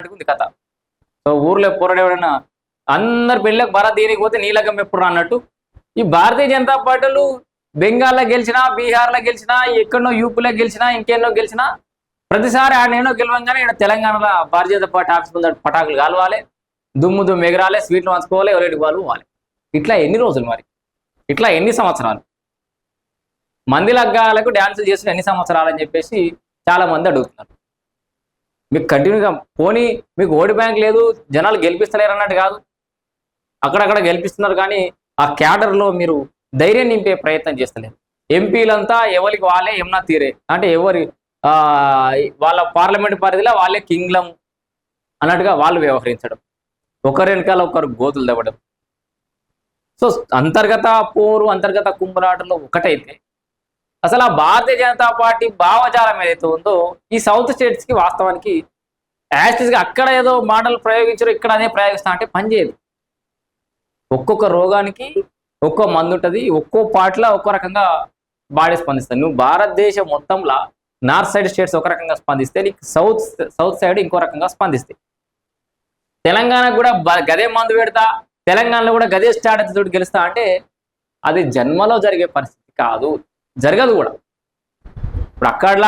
ఉంది కథ. సో ఊర్లో పోరాడేవాడైనా అందరు పెళ్ళకి భారత్ దేనికి పోతే నీలకం ఎప్పుడు అన్నట్టు ఈ భారతీయ జనతా పార్టీలు బెంగాల్లో గెలిచినా, బీహార్లో గెలిచినా, ఎక్కడో యూపీలో గెలిచినా, ఇంకెన్నో గెలిచినా ప్రతిసారి ఆడనేనో గెలవంగానే ఇక్కడ తెలంగాణలో భారతీయ జనతా పార్టీ ఆఫీస్ ముందు పటాకులు కాలవాలి, దుమ్ము ఎగరాలి, స్వీట్లు పంచుకోవాలి, ఎవరెంటికి వాళ్ళు పోవాలి. ఇట్లా ఎన్ని రోజులు మరి? ఇట్లా ఎన్ని సంవత్సరాలు? మంది లగ్గాలకు డ్యాన్సులు చేసిన ఎన్ని సంవత్సరాలు అని చెప్పేసి చాలా మంది అడుగుతున్నారు. మీకు కంటిన్యూగా పోనీ మీకు ఓటు బ్యాంక్ లేదు, జనాలు గెలిపిస్తలేరు అన్నట్టు కాదు, అక్కడక్కడ గెలిపిస్తున్నారు, కానీ ఆ క్యాడర్లో మీరు ధైర్యం నింపే ప్రయత్నం చేస్తలేరు. ఎంపీలంతా ఎవరికి వాళ్ళే ఏమన్నా తీరే, అంటే ఎవరి వాళ్ళ పార్లమెంట్ పరిధిలో వాళ్ళే కింగ్లం అన్నట్టుగా వాళ్ళు వ్యవహరించడం, ఒకరి వెనకాల ఒకరు గోతులు తవ్వడం. సో అంతర్గత పోరు, అంతర్గత కుంభరాటలో ఒకటైతే అసలు ఆ భారతీయ జనతా పార్టీ భావజాలం ఏదైతే ఉందో ఈ సౌత్ స్టేట్స్కి వాస్తవానికి యాక్టివ్గా అక్కడ ఏదో మోడల్ ప్రయోగించారో ఇక్కడ అదే ప్రయోగిస్తా అంటే పనిచేయదు. ఒక్కొక్క రోగానికి ఒక్కో మందు ఉంటుంది, ఒక్కో పార్టీలో ఒక్కో రకంగా బాడీ స్పందిస్తుంది. నువ్వు భారతదేశం మొత్తంలో నార్త్ సైడ్ స్టేట్స్ ఒక రకంగా స్పందిస్తే నీకు సౌత్ సైడ్ ఇంకో రకంగా స్పందిస్తాయి. తెలంగాణకు కూడా గదే మందు పెడతా, తెలంగాణలో కూడా గదే స్ట్రాటజీతో గెలుస్తా అంటే అది జన్మలో జరిగే పరిస్థితి కాదు, జరగదు కూడా. ఇప్పుడు అక్కడలా